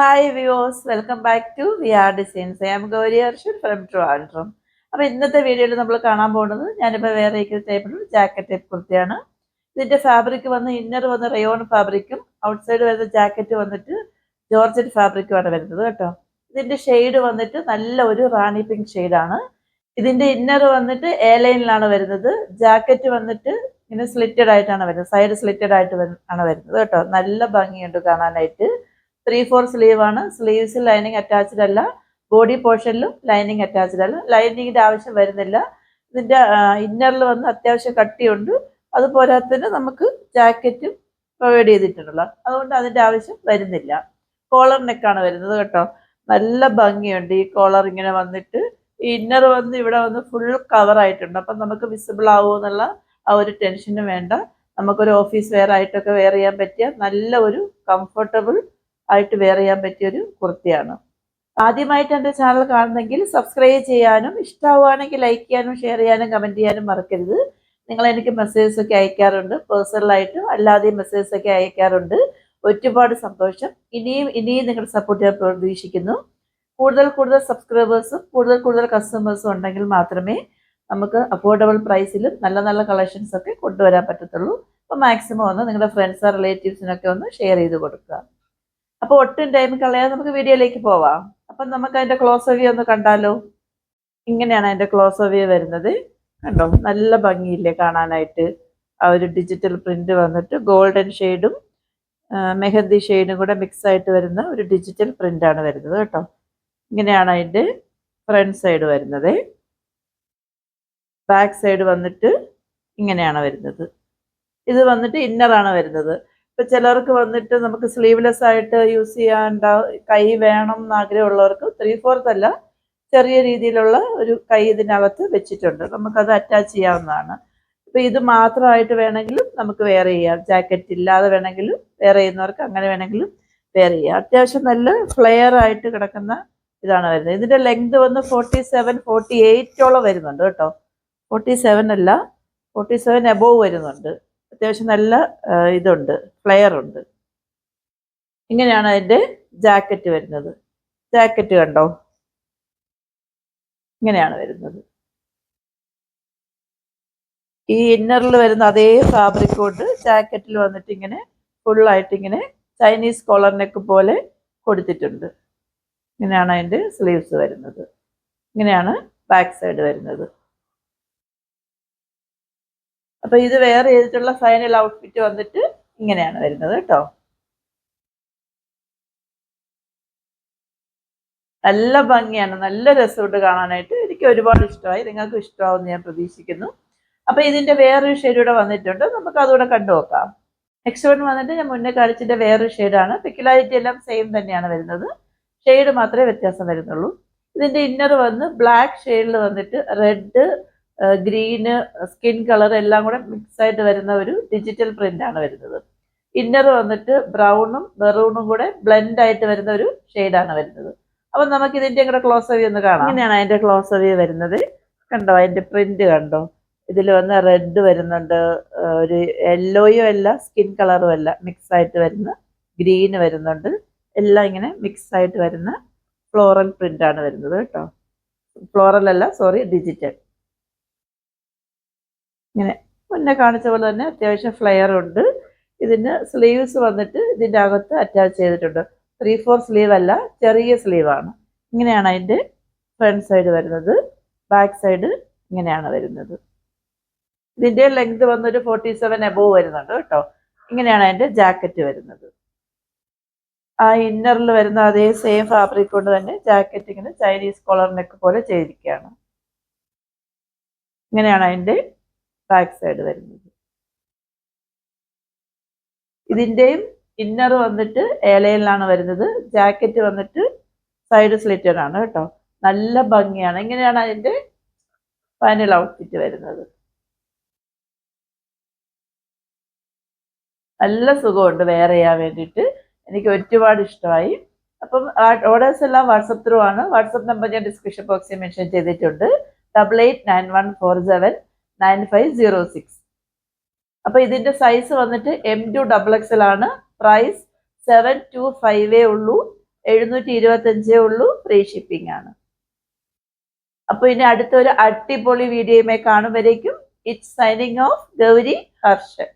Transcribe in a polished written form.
Hi viewers, welcome back to V R designs. I am Gauri Harshal from Trivandrum. അപ്പോൾ ഇന്നത്തെ വീഡിയോയിൽ നമ്മൾ കാണാൻ പോകുന്നത് ഞാനിപ്പോൾ വേറെ ടൈപ്പിൽ ജാക്കറ്റ് ടൈപ്പ് കുർത്തിയാണ്. ഇതിൻ്റെ ഫാബ്രിക് വന്ന് ഇന്നർ വന്ന് റയോൺ ഫാബ്രിക്കും ഔട്ട്സൈഡ് വരുന്ന ജാക്കറ്റ് വന്നിട്ട് ജോർജറ്റ് ഫാബ്രിക്കുമാണ് വരുന്നത് കേട്ടോ. ഇതിൻ്റെ ഷെയ്ഡ് വന്നിട്ട് നല്ല ഒരു റാണി പിങ്ക് ഷെയ്ഡാണ്. ഇതിൻ്റെ ഇന്നർ വന്നിട്ട് എ ലൈനിലാണ് വരുന്നത്. ജാക്കറ്റ് വന്നിട്ട് ഇങ്ങനെ സ്ലിറ്റഡ് ആയിട്ടാണ് വരുന്നത്, സൈഡ് സ്ലിറ്റഡ് ആയിട്ട് ആണ് വരുന്നത് കേട്ടോ. നല്ല ഭംഗിയുണ്ട് കാണാനായിട്ട്. 3/4 സ്ലീവ് ആണ്. സ്ലീവ്സിൽ ലൈനിങ് അറ്റാച്ച്ഡ് അല്ല, ബോഡി പോർഷനിലും ലൈനിങ് അറ്റാച്ച്ഡ് അല്ല, ലൈനിങ്ങിന്റെ ആവശ്യം വരുന്നില്ല. ഇതിന്റെ ഇന്നറിൽ വന്ന് അത്യാവശ്യം കട്ടിയുണ്ട്. അത് പോരാത്തതിന് നമുക്ക് ജാക്കറ്റും പ്രൊവൈഡ് ചെയ്തിട്ടുണ്ടല്ലോ, അതുകൊണ്ട് അതിന്റെ ആവശ്യം വരുന്നില്ല. കോളർ നെക്കാണ് വരുന്നത് കേട്ടോ. നല്ല ഭംഗിയുണ്ട് ഈ കോളർ ഇങ്ങനെ വന്നിട്ട്. ഈ ഇന്നർ വന്ന് ഇവിടെ വന്ന് ഫുൾ കവർ ആയിട്ടുണ്ട്. അപ്പം നമുക്ക് വിസിബിൾ ആവുമെന്നുള്ള ആ ഒരു ടെൻഷനും വേണ്ട. നമുക്കൊരു ഓഫീസ് വെയർ ആയിട്ടൊക്കെ വെയർ ചെയ്യാൻ പറ്റിയ നല്ല ഒരു കംഫർട്ടബിൾ ആയിട്ട് വെയർ ചെയ്യാൻ പറ്റിയൊരു കുർത്തിയാണ്. ആദ്യമായിട്ട് എൻ്റെ ചാനൽ കാണുന്നെങ്കിൽ സബ്സ്ക്രൈബ് ചെയ്യാനും, ഇഷ്ടമാവുകയാണെങ്കിൽ ലൈക്ക് ചെയ്യാനും, ഷെയർ ചെയ്യാനും, കമൻറ്റ് ചെയ്യാനും മറക്കരുത്. നിങ്ങൾ എനിക്ക് മെസ്സേജസ് ഒക്കെ അയക്കാറുണ്ട്, പേഴ്സണലായിട്ടും അല്ലാതെയും മെസ്സേജസ് ഒക്കെ അയക്കാറുണ്ട്. ഒരുപാട് സന്തോഷം. ഇനിയും നിങ്ങളുടെ സപ്പോർട്ട് ഞാൻ പ്രതീക്ഷിക്കുന്നു. കൂടുതൽ സബ്സ്ക്രൈബേഴ്സും കൂടുതൽ കസ്റ്റമേഴ്സും ഉണ്ടെങ്കിൽ മാത്രമേ നമുക്ക് അഫോർഡബിൾ പ്രൈസിലും നല്ല കളക്ഷൻസ് ഒക്കെ കൊണ്ടുവരാൻ പറ്റത്തുള്ളൂ. അപ്പോൾ മാക്സിമം ഒന്ന് നിങ്ങളുടെ ഫ്രണ്ട്സ് റിലേറ്റീവ്സിനൊക്കെ ഒന്ന് ഷെയർ ചെയ്ത് കൊടുക്കുക. അപ്പോൾ ഒട്ടും ടൈം കളയാതെ നമുക്ക് വീഡിയോയിലേക്ക് പോവാം. അപ്പം നമുക്ക് അതിൻ്റെ ക്ലോസ് വ്യൂ ഒന്ന് കണ്ടാലോ. ഇങ്ങനെയാണ് അതിൻ്റെ ക്ലോസ് വ്യൂ വരുന്നത്. കണ്ടോ, നല്ല ഭംഗിയില്ലേ കാണാനായിട്ട്. ആ ഒരു ഡിജിറ്റൽ പ്രിന്റ് വന്നിട്ട് ഗോൾഡൻ ഷെയ്ഡും മെഹന്തി ഷെയ്ഡും കൂടെ മിക്സ് ആയിട്ട് വരുന്ന ഒരു ഡിജിറ്റൽ പ്രിന്റാണ് വരുന്നത് കേട്ടോ. ഇങ്ങനെയാണ് അതിൻ്റെ ഫ്രണ്ട് സൈഡ് വരുന്നത്. ബാക്ക് സൈഡ് വന്നിട്ട് ഇങ്ങനെയാണ് വരുന്നത്. ഇത് വന്നിട്ട് ഇന്നറാണ് വരുന്നത്. ഇപ്പം ചിലർക്ക് വന്നിട്ട് നമുക്ക് സ്ലീവ്ലെസ് ആയിട്ട് യൂസ് ചെയ്യാൻ കൈ വേണം എന്ന് ആഗ്രഹമുള്ളവർക്ക് 3/4 അല്ല, ചെറിയ രീതിയിലുള്ള ഒരു കൈ ഇതിനകത്ത് വെച്ചിട്ടുണ്ട്. നമുക്കത് അറ്റാച്ച് ചെയ്യാവുന്നതാണ്. ഇപ്പം ഇത് മാത്രമായിട്ട് വേണമെങ്കിലും നമുക്ക് വെയർ ചെയ്യാം. ജാക്കറ്റ് ഇല്ലാതെ വേണമെങ്കിലും വെയർ ചെയ്യുന്നവർക്ക് അങ്ങനെ വേണമെങ്കിലും വെയർ ചെയ്യാം. അത്യാവശ്യം നല്ല ഫ്ലെയർ ആയിട്ട് കിടക്കുന്ന ഇതാണ് വരുന്നത്. ഇതിൻ്റെ ലെങ്ത് വന്ന് 47-48ഓളം വരുന്നുണ്ട് കേട്ടോ. 47 അല്ല, 47 എബോവ് വരുന്നുണ്ട്. അത്യാവശ്യം നല്ല ഇതുണ്ട്, ഫ്ലെയർ ഉണ്ട്. ഇങ്ങനെയാണ് അതിൻ്റെ ജാക്കറ്റ് വരുന്നത്. ജാക്കറ്റ് കണ്ടോ, ഇങ്ങനെയാണ് വരുന്നത്. ഈ ഇന്നറിൽ വരുന്ന അതേ ഫാബ്രിക് കൊണ്ട് ജാക്കറ്റിൽ വന്നിട്ട് ഇങ്ങനെ ഫുള്ളായിട്ട് ഇങ്ങനെ ചൈനീസ് കോളർ നെക്ക് പോലെ കൊടുത്തിട്ടുണ്ട്. ഇങ്ങനെയാണ് അതിൻ്റെ സ്ലീവ്സ് വരുന്നത്. ഇങ്ങനെയാണ് ബാക്ക് സൈഡ് വരുന്നത്. അപ്പൊ ഇത് വെയർ ചെയ്തിട്ടുള്ള ഫൈനൽ ഔട്ട്ഫിറ്റ് വന്നിട്ട് ഇങ്ങനെയാണ് വരുന്നത് കേട്ടോ. നല്ല ഭംഗിയാണ്, നല്ല രസമുണ്ട് കാണാനായിട്ട്. എനിക്ക് ഒരുപാട് ഇഷ്ടമായി, നിങ്ങൾക്ക് ഇഷ്ടമാവുമെന്ന് ഞാൻ പ്രതീക്ഷിക്കുന്നു. അപ്പൊ ഇതിന്റെ വേറൊരു ഷെയ്ഡ് ഇവിടെ വന്നിട്ടുണ്ട്, നമുക്ക് അതുകൂടെ കണ്ടു നോക്കാം. നെക്സ്റ്റ് വൺ വന്നിട്ട് ഞാൻ മുന്നേ കാണിച്ചിട്ട് വേറൊരു ഷെയ്ഡാണ്. പെക്യുലാരിറ്റി എല്ലാം സെയിം തന്നെയാണ് വരുന്നത്, ഷെയ്ഡ് മാത്രമേ വ്യത്യാസം വരുന്നുള്ളൂ. ഇതിന്റെ ഇന്നർ വന്ന് ബ്ലാക്ക് ഷെയ്ഡിൽ വന്നിട്ട് റെഡ്, ഗ്രീന്, സ്കിൻ കളർ എല്ലാം കൂടെ മിക്സ് ആയിട്ട് വരുന്ന ഒരു ഡിജിറ്റൽ പ്രിന്റ് ആണ് വരുന്നത്. ഇന്നർ വന്നിട്ട് ബ്രൗണും മെറൂണും കൂടെ ബ്ലെൻഡ് ആയിട്ട് വരുന്ന ഒരു ഷെയ്ഡാണ് വരുന്നത്. അപ്പൊ നമുക്ക് ഇതിന്റെ കൂടെ ക്ലോസ് വ്യൂ ഒന്ന് കാണാം. ഇങ്ങനെയാണ് അതിന്റെ ക്ലോസ് വ്യൂ വരുന്നത്. കണ്ടോ, അതിന്റെ പ്രിന്റ് കണ്ടോ. ഇതിൽ വന്ന് റെഡ് വരുന്നുണ്ട്, ഒരു യെല്ലോയും അല്ല സ്കിൻ കളറും അല്ല, മിക്സ് ആയിട്ട് വരുന്ന ഗ്രീന് വരുന്നുണ്ട്. എല്ലാം ഇങ്ങനെ മിക്സ് ആയിട്ട് വരുന്ന ഫ്ലോറൽ പ്രിന്റ് ആണ് വരുന്നത് കേട്ടോ. ഫ്ലോറൽ അല്ല, സോറി, ഡിജിറ്റൽ. ഇങ്ങനെ മുന്നേ കാണിച്ച പോലെ തന്നെ അത്യാവശ്യം ഫ്ലെയർ ഉണ്ട്. ഇതിന് സ്ലീവ്സ് വന്നിട്ട് ഇതിൻ്റെ അകത്ത് അറ്റാച്ച് ചെയ്തിട്ടുണ്ട്. 3/4 സ്ലീവ് അല്ല, ചെറിയ സ്ലീവാണ്. ഇങ്ങനെയാണ് അതിൻ്റെ ഫ്രണ്ട് സൈഡ് വരുന്നത്. ബാക്ക് സൈഡ് ഇങ്ങനെയാണ് വരുന്നത്. ഇതിൻ്റെ ലെങ്ത് വന്നൊരു 47 എബോവ് വരുന്നുണ്ട് കേട്ടോ. ഇങ്ങനെയാണ് അതിൻ്റെ ജാക്കറ്റ് വരുന്നത്. ആ ഇന്നറിൽ വരുന്ന അതേ സെയിം ഫാബ്രിക് കൊണ്ട് തന്നെ ജാക്കറ്റ് ഇങ്ങനെ ചൈനീസ് കോളർ നെക്ക് പോലെ ചെയ്തിരിക്കുകയാണ്. ഇങ്ങനെയാണ് അതിൻ്റെ ബാക്ക് സൈഡ് വരുന്നത്. ഇതിൻ്റെയും ഇന്നർ വന്നിട്ട് ഏലയിലാണ് വരുന്നത്. ജാക്കറ്റ് വന്നിട്ട് സൈഡ് സ്ലിറ്റഡ് ആണ് കേട്ടോ. നല്ല ഭംഗിയാണ്. ഇങ്ങനെയാണ് അതിൻ്റെ ഫൈനൽ ഔട്ട്ഫിറ്റ് വരുന്നത്. നല്ല സുഖമുണ്ട് വെയർ ചെയ്യാൻ വേണ്ടിയിട്ട്. എനിക്ക് ഒരുപാട് ഇഷ്ടമായി. അപ്പം ഓർഡേഴ്സ് എല്ലാം വാട്സപ്പ് ത്രൂ ആണ്. വാട്സപ്പ് നമ്പർ ഞാൻ ഡിസ്ക്രിപ്ഷൻ ബോക്സിൽ മെൻഷൻ ചെയ്തിട്ടുണ്ട്. 8891479506. അപ്പൊ ഇതിന്റെ സൈസ് വന്നിട്ട് M2 XXL ആണ്. പ്രൈസ് 725 ഉള്ളൂ. 725 ഉള്ളൂ, ഫ്രീ ഷിപ്പിംഗ് ആണ്. അപ്പൊ ഇനി അടുത്തൊരു അടിപൊളി വീഡിയോയുമായി കാണും വരേക്കും it's signing off Gauri Harshan.